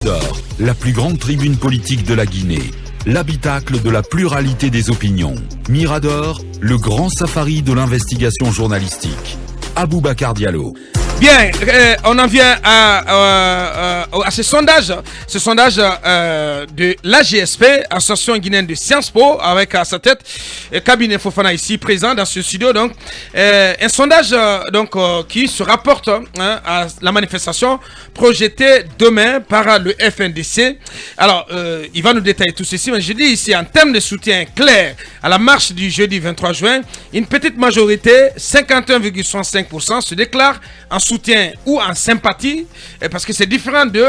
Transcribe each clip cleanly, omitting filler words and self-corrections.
Mirador, la plus grande tribune politique de la Guinée, l'habitacle de la pluralité des opinions. Mirador, le grand safari de l'investigation journalistique. Aboubacar Diallo. Bien, on en vient à ce sondage de l'AGSP, Association guinéenne de Sciences Po, avec à sa tête Cabinet Fofana ici présent dans ce studio. Donc, un sondage qui se rapporte à la manifestation projetée demain par le FNDC. Alors, il va nous détailler tout ceci, mais je dis ici, en termes de soutien clair à la marche du jeudi 23 juin, une petite majorité, 51,65%, se déclare en soutien ou en sympathie, parce que c'est différent du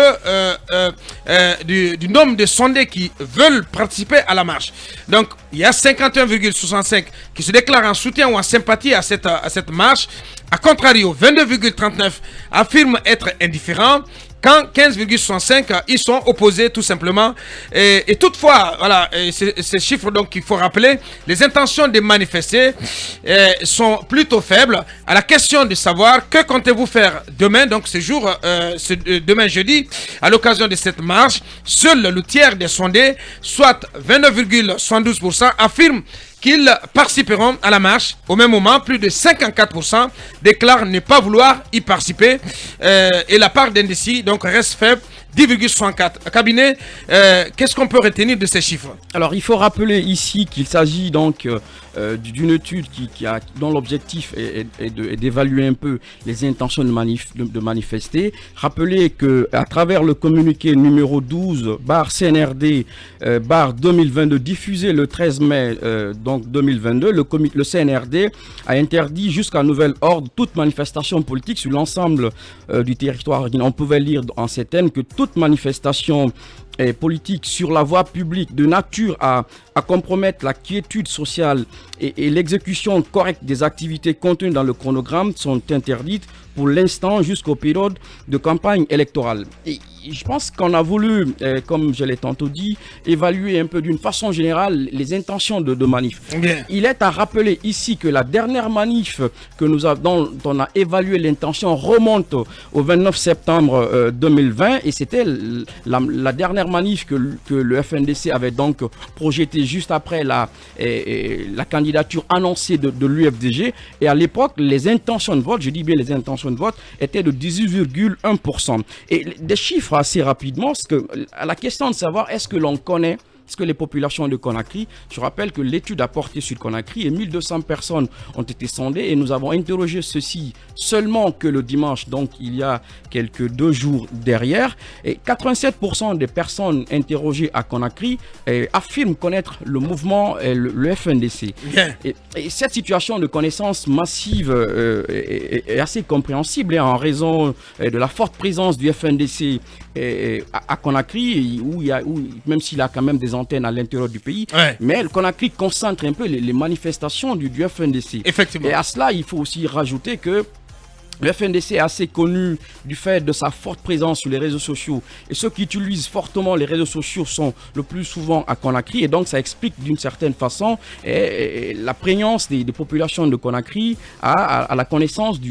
nombre de sondés qui veulent participer à la marche. Donc, il y a 51,65 qui se déclarent en soutien ou en sympathie à cette marche. A contrario, 22,39 affirment être indifférents, quand 15,65 ils sont opposés tout simplement. Et toutefois, voilà, ces chiffres donc qu'il faut rappeler, les intentions de manifester sont plutôt faibles. À la question de savoir que comptez-vous faire demain, donc demain jeudi, à l'occasion de cette marche, seul le tiers des sondés, soit 29,72%, affirment qu'ils participeront à la marche. Au même moment, plus de 54% déclarent ne pas vouloir y participer. Et la part d'indécis donc reste faible, 10,64. Cabinet, qu'est-ce qu'on peut retenir de ces chiffres? Alors, il faut rappeler ici qu'il s'agit donc d'une étude dont l'objectif est d'évaluer un peu les intentions de manifester. Rappelez qu'à travers le communiqué numéro 12/CNRD/2022 diffusé le 13 mai 2022, le CNRD a interdit jusqu'à nouvel ordre toute manifestation politique sur l'ensemble du territoire. On pouvait lire en ces termes que toute manifestation politique sur la voie publique de nature à compromettre la quiétude sociale et l'exécution correcte des activités contenues dans le chronogramme sont interdites pour l'instant jusqu'aux périodes de campagne électorale. Et je pense qu'on a voulu, comme je l'ai tantôt dit, évaluer un peu d'une façon générale les intentions de manif. Bien. Il est à rappeler ici que la dernière manif dont on a évalué l'intention remonte au 29 septembre 2020 et c'était la dernière manif que le FNDC avait donc projeté juste après la candidature annoncée de l'UFDG. Et à l'époque, les intentions de vote, je dis bien les intentions de vote, étaient de 18,1%. Et des chiffres assez rapidement, parce que à la question de savoir est-ce que l'on connaît les populations de Conakry, je rappelle que l'étude a porté sur Conakry et 1200 personnes ont été sondées et nous avons interrogé ceci seulement que le dimanche, donc il y a deux jours derrière. Et 87% des personnes interrogées à Conakry affirment connaître le mouvement, le FNDC. Et cette situation de connaissance massive est assez compréhensible en raison de la forte présence du FNDC à Conakry, où même s'il a quand même des antennes à l'intérieur du pays, mais le Conakry concentre un peu les manifestations du FNDC. Effectivement. Et à cela, il faut aussi rajouter que le FNDC est assez connu du fait de sa forte présence sur les réseaux sociaux. Et ceux qui utilisent fortement les réseaux sociaux sont le plus souvent à Conakry. Et donc, ça explique d'une certaine façon la prégnance des populations de Conakry à la connaissance de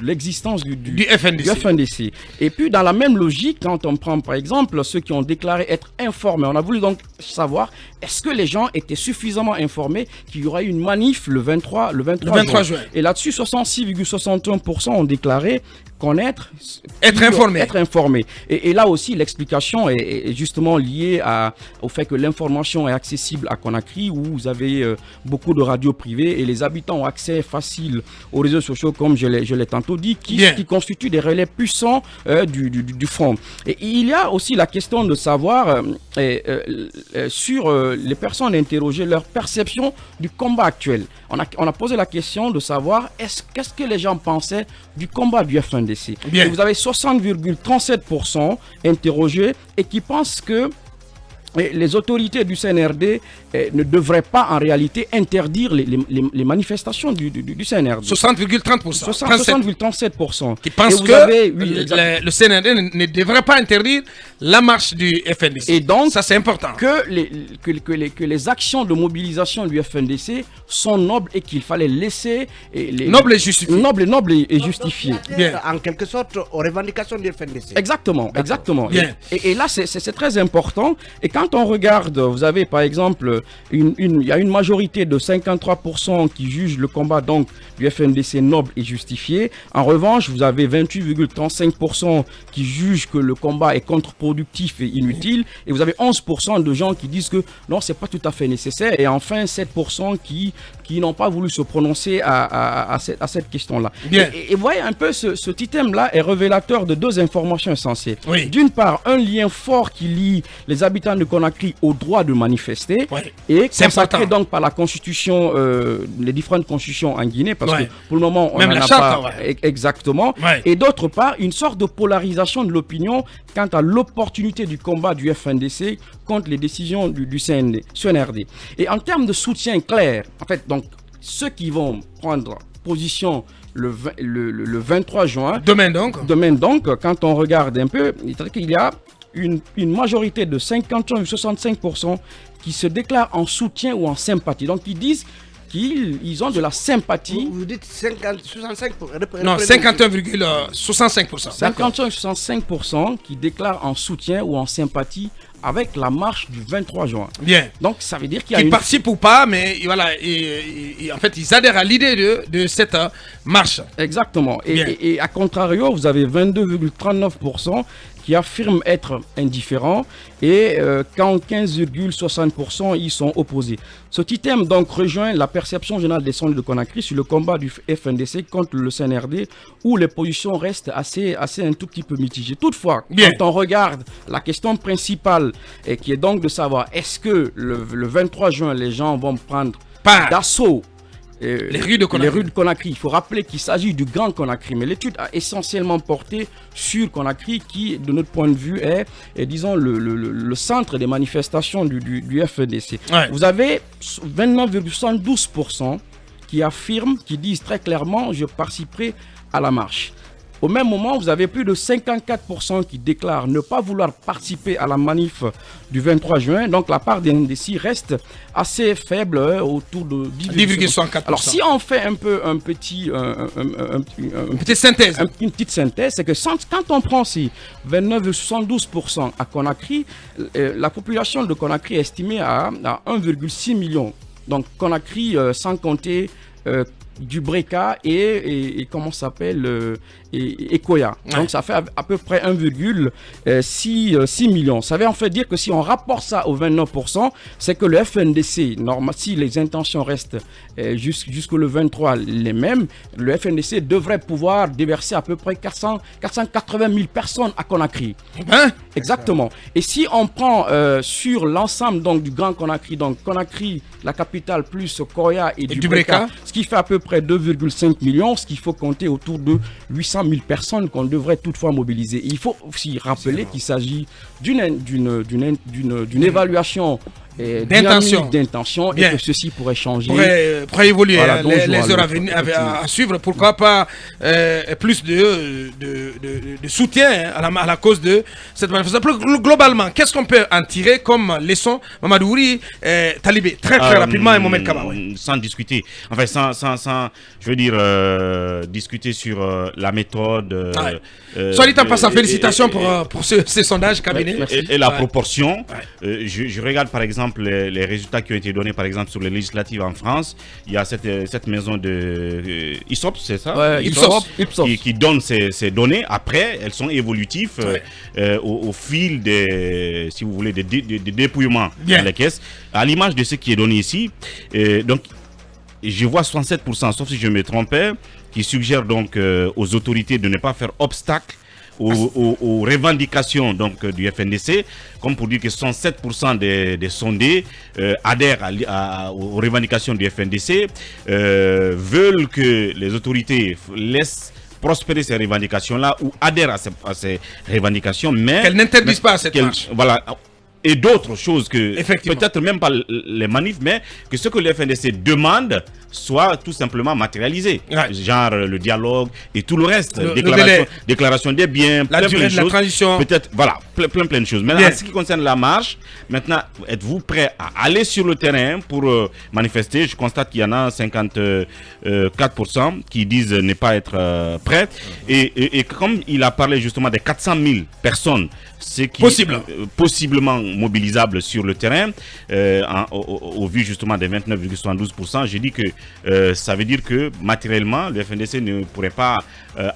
l'existence du FNDC. Et puis, dans la même logique, quand on prend par exemple ceux qui ont déclaré être informés, on a voulu donc savoir est-ce que les gens étaient suffisamment informés qu'il y aura une manif le 23 juin. Et là-dessus, 66,61% ont déclaré être informé. Et là aussi, l'explication est justement liée au fait que l'information est accessible à Conakry, où vous avez beaucoup de radios privées et les habitants ont accès facile aux réseaux sociaux, comme je l'ai tantôt dit, qui constituent des relais puissants du front. Et il y a aussi la question de savoir sur les personnes interrogées, leur perception du combat actuel. On a posé la question de savoir qu'est-ce que les gens pensaient du combat du FNDC. Vous avez 60,37% interrogés et qui pensent que les autorités du CNRD ne devraient pas en réalité interdire les manifestations du CNRD. 60,30%. 60,37%. Qui pensent que le CNRD ne devrait pas interdire la marche du FNDC. Et donc, ça c'est important. Que les actions de mobilisation du FNDC sont nobles et qu'il fallait laisser... Nobles et justifiées. Nobles et justifiées. Bien. En quelque sorte, aux revendications du FNDC. Exactement. Bien. Et là, c'est très important. Et quand on regarde, vous avez par exemple, il y a une majorité de 53% qui jugent le combat donc du FNDC noble et justifié. En revanche, vous avez 28,35% qui jugent que le combat est contre-productif et inutile. Et vous avez 11% de gens qui disent que non, c'est pas tout à fait nécessaire. Et enfin, 7% qui n'ont pas voulu se prononcer à cette question-là. Et vous voyez un peu, ce item-là est révélateur de deux informations essentielles. Oui. D'une part, un lien fort qui lie les habitants de Conakry au droit de manifester, et consacré donc par la constitution, les différentes constitutions en Guinée, parce que pour le moment, on n'en a pas exactement. Et d'autre part, une sorte de polarisation de l'opinion quant à l'opportunité du combat du FNDC contre les décisions du CNRD. Et en termes de soutien clair, en fait, donc, ceux qui vont prendre position le 23 juin. Demain donc, quand on regarde un peu, il y a une majorité de 51,65% qui se déclarent en soutien ou en sympathie. Donc ils disent qu'ils ont de la sympathie. Vous dites 65%. Non, 51,65%. 51,65% qui déclarent en soutien ou en sympathie avec la marche du 23 juin. Bien. Donc ça veut dire qu'il y a Ils participent ou pas, mais voilà, en fait, ils adhèrent à l'idée de cette marche. Exactement. Et à contrario, vous avez 22,39% qui affirment être indifférents et quand 15,60% y sont opposés. Ce item donc rejoint la perception générale des sondés de Conakry sur le combat du FNDC contre le CNRD où les positions restent assez un tout petit peu mitigées. Toutefois, quand on regarde la question principale et qui est donc de savoir est-ce que le 23 juin les gens vont prendre d'assaut les rues de Conakry. Il faut rappeler qu'il s'agit du Grand Conakry, mais l'étude a essentiellement porté sur Conakry qui, de notre point de vue, est disons, le centre des manifestations du FNDC. Vous avez 29,72% qui disent très clairement « je participerai à la marche ». Au même moment, vous avez plus de 54% qui déclarent ne pas vouloir participer à la manif du 23 juin. Donc la part des NDC reste assez faible, autour de 10,64%. Alors si on fait un peu une petite synthèse, c'est que quand on prend ces 29,72% à Conakry, la population de Conakry est estimée à 1,6 million. Donc Conakry, sans compter du Breka et comment ça s'appelle et Koya. Donc ça fait à peu près 1,6 million. Ça veut en fait dire que si on rapporte ça aux 29%, c'est que le FNDC, si les intentions restent jusqu'au le 23 les mêmes, le FNDC devrait pouvoir déverser à peu près 480 000 personnes à Conakry. Exactement. Et si on prend sur l'ensemble donc du Grand Conakry, donc Conakry, la capitale, plus Koya et du Breka, ce qui fait à peu près 2,5 millions, ce qu'il faut compter autour de 800 000 personnes qu'on devrait toutefois mobiliser. Il faut aussi rappeler qu'il s'agit d'une évaluation d'intention et que ceci pourrait changer. Pourrait évoluer les heures à suivre. Pourquoi pas plus de soutien à la cause de cette manifestation. Globalement, qu'est-ce qu'on peut en tirer comme leçon, Mamadou Ouri, Talibé, très rapidement, et Mohamed Kaba. Sans discuter, enfin sans je veux dire, discuter sur la méthode. Soit dit en passant, félicitations pour ce sondage cabinet. Et la proportion. Je regarde par exemple les résultats qui ont été donnés par exemple sur les législatives en France. Il y a cette maison de Ipsos, c'est ça, Ipsos. Qui donne ces données. Après, elles sont évolutives au fil des, si vous voulez, des dépouillements dans les caisses. À l'image de ce qui est donné ici, donc je vois 67%, sauf si je me trompais, qui suggèrent donc aux autorités de ne pas faire obstacle aux revendications donc du FNDC, comme pour dire que 67% des sondés adhèrent aux revendications du FNDC, veulent que les autorités laissent prospérer ces revendications-là ou adhèrent à ces revendications, mais qu'elles n'interdisent pas cette marche. Voilà. et d'autres choses que Effectivement. peut-être même pas les manifs, mais que ce que le FNDC demande soit tout simplement matérialisé. Ouais. Genre le dialogue et tout le reste. Le Déclaration des biens, la durée de la transition. Peut-être, voilà, plein de choses. Maintenant, Bien. en ce qui concerne la marche, maintenant, êtes-vous prêt à aller sur le terrain pour manifester? Je constate qu'il y en a 54% qui disent ne pas être prêts. Et comme il a parlé justement des 400 000 personnes, c'est qui possiblement mobilisables sur le terrain, au vu justement des 29,72%, j'ai dit que ça veut dire que matériellement, le FNDC ne pourrait pas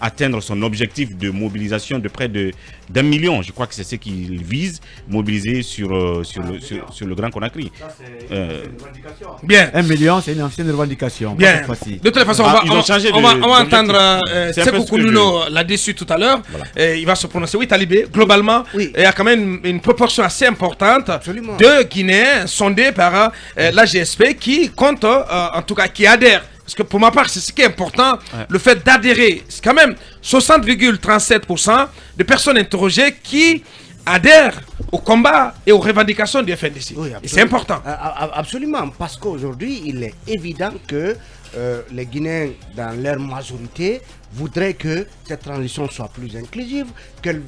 atteindre son objectif de mobilisation de près d'1 million. Je crois que c'est ce qu'il vise, mobiliser sur le Grand Conakry. Bien. 1 million, c'est une ancienne revendication. Bien. De toute façon, on va entendre Sekou Koulouno là-dessus tout à l'heure. Voilà. Il va se prononcer. Oui, Talibé, globalement, il y a quand même une proportion assez importante de Guinéens sondés par la GSP qui compte, en tout cas, qui adhèrent. Parce que pour ma part, c'est ce qui est important, le fait d'adhérer. C'est quand même 60,37% de personnes interrogées qui adhèrent au combat et aux revendications du FNDC. Oui, et c'est important. Absolument, parce qu'aujourd'hui, il est évident que les Guinéens, dans leur majorité, voudraient que cette transition soit plus inclusive, qu'il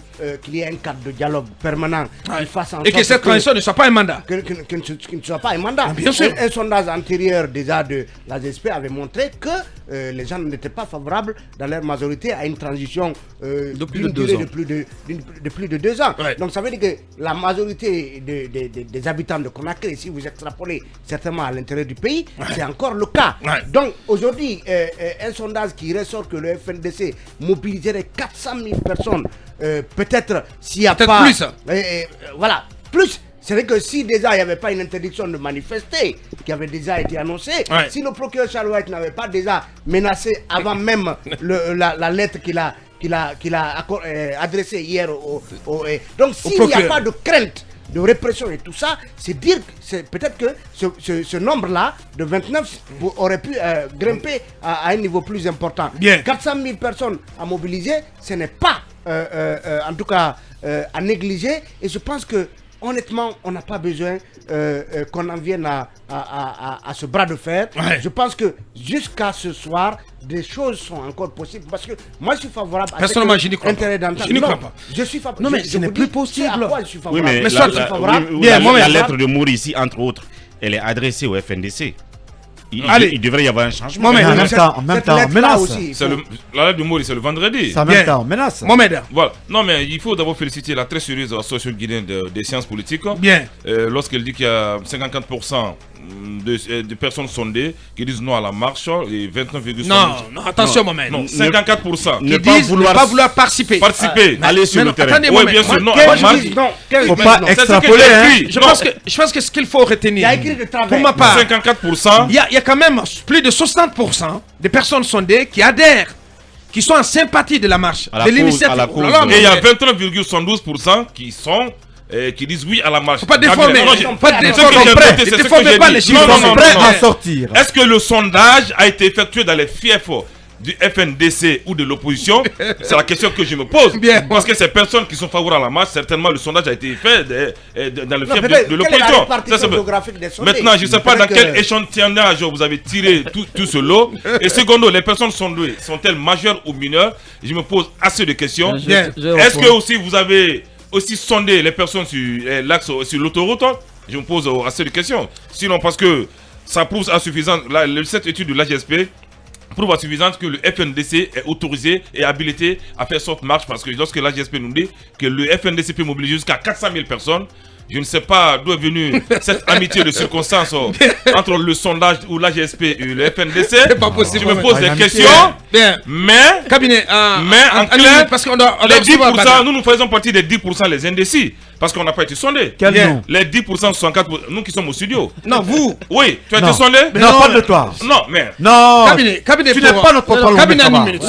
y ait un cadre de dialogue permanent qui fasse en sorte et que cette transition ne soit pas un mandat. Que ne soit pas un mandat. Bien sûr. Un sondage antérieur déjà de la GSP avait montré que les gens n'étaient pas favorables dans leur majorité à une transition de plus de 2 ans. De plus de 2 ans. Ouais. Donc ça veut dire que la majorité des habitants de Conakry, si vous extrapolez certainement à l'intérieur du pays, c'est encore le cas. Ouais. Donc aujourd'hui, un sondage qui ressort que le FNDC mobiliserait 400 000 personnes, peut-être s'il n'y a pas... plus. Voilà, plus. C'est vrai que si déjà il n'y avait pas une interdiction de manifester, qui avait déjà été annoncée, si le procureur Charles White n'avait pas déjà menacé avant même la lettre qu'il a adressée hier donc s'il n'y a pas de crainte de répression et tout ça, c'est dire peut-être que ce nombre-là de 29 aurait pu grimper à un niveau plus important. Bien. 400 000 personnes à mobiliser, ce n'est pas en tout cas à négliger, et je pense que honnêtement, on n'a pas besoin qu'on en vienne à ce bras de fer. Ouais. Je pense que jusqu'à ce soir, des choses sont encore possibles. Parce que moi, je suis favorable à personnellement, je n'y crois pas. Je n'y crois pas. Je suis favorable. Non, mais ce n'est plus possible. À quoi je suis favorable. Oui, mais soit la, tu es favorable. la lettre de Maurice, entre autres, elle est adressée au FNDC. Il devrait y avoir un changement. Mais en même temps, menace. La lettre de Maurice, c'est le vendredi. En même temps, menace. Mohamed. Voilà. Non, mais il faut d'abord féliciter la très sérieuse association guinéenne des sciences politiques. Bien. Lorsqu'elle dit qu'il y a 54% de personnes sondées qui disent non à la marche et 29,5%. Non, attention, Mohamed. Non, 54%. Qui disent ne pas vouloir participer. Aller sur le terrain. Oui, bien sûr. Non, faut pas extrapoler. Je pense que ce qu'il faut retenir, Il y a écrit de travers. pour ma part, 54%. il y a quand même plus de 60% de personnes sondées qui adhèrent, qui sont en sympathie de la marche, de l'initiative. Et il y a 29,72% qui disent oui à la marche. Faut pas déformer. C'est ce que j'ai pas dit. les chiffres. Non, Prêt à sortir. Est-ce que le sondage a été effectué dans les fiefs du FNDC ou de l'opposition? C'est la question que je me pose. Bien. Parce que ces personnes qui sont favorables à la marche, certainement le sondage a été fait dans le fief de Quelle est la l'opposition. répartition géographique des sondés? Maintenant, je ne sais pas dans quel échantillonnage vous avez tiré tout ce lot. Et secondo, les personnes sondées sont-elles majeures ou mineures? Je me pose assez de questions. Est-ce que aussi vous avez aussi sondé les personnes sur l'axe, sur l'autoroute? Je me pose assez de questions. Sinon, parce que ça prouve à suffisance, cette étude de l'AGSP prouve à suffisance que le FNDC est autorisé et habilité à faire sorte marche, parce que lorsque l'AGSP nous dit que le FNDC peut mobiliser jusqu'à 400 000 personnes, je ne sais pas d'où est venue cette amitié de circonstances entre le sondage ou l'AGSP et le FNDC. C'est pas possible. Je me pose des questions. Bien. Mais Cabinet, en clair, parce qu'on doit les 10%, nous faisons partie des 10% les indécis. Parce qu'on n'a pas été sondés. Les 10%, 64%, nous qui sommes au studio. Non, vous. Oui, tu as été sondé? Non, pas de toi. Non, mais. Non. Cabinet, tu n'es pas notre porte-parole. Cabinet en 1 minute.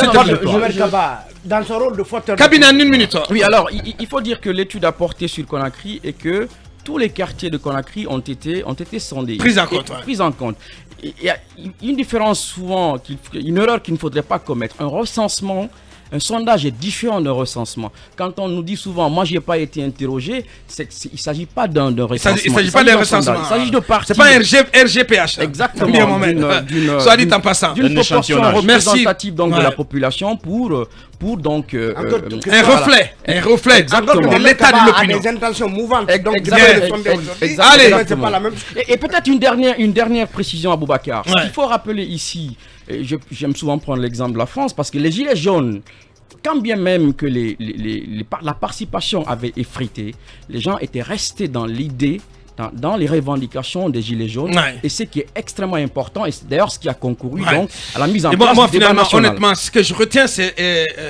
Dans son rôle de fauteuil. Cabinet en 1 minute. Oui, alors, il faut dire que l'étude a porté sur Conakry et que tous les quartiers de Conakry ont été sondés. Pris en compte. Pris en compte. Il y a une différence souvent, une erreur qu'il ne faudrait pas commettre. Un recensement Un sondage est différent d'un recensement. Quand on nous dit souvent, moi, je n'ai pas été interrogé, il ne s'agit pas d'un recensement. Il ne s'agit pas d'un recensement. Il s'agit de parties. C'est pas un RGPH. Exactement. Soit dit en passant. D'une proportion représentative donc, de la population pour donc un reflet exactement de l'état de l'opinion. Des intentions mouvantes. Donc, et peut-être une dernière précision à Boubacar. Ce qu'il faut rappeler ici, j'aime souvent prendre l'exemple de la France, parce que les Gilets jaunes, quand bien même que la participation avait effrité, les gens étaient restés dans l'idée, dans les revendications des Gilets jaunes, et ce qui est extrêmement important, et c'est d'ailleurs ce qui a concouru donc à la mise en place moi, du débat finalement, national. honnêtement, ce que je retiens, c'est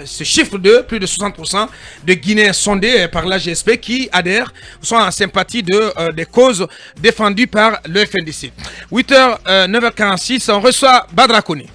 ce chiffre de plus de 60% de Guinéens sondés par la GSP qui adhèrent, sont en sympathie des causes défendues par le FNDC. 8h, 9h46, on reçoit Badra Koné.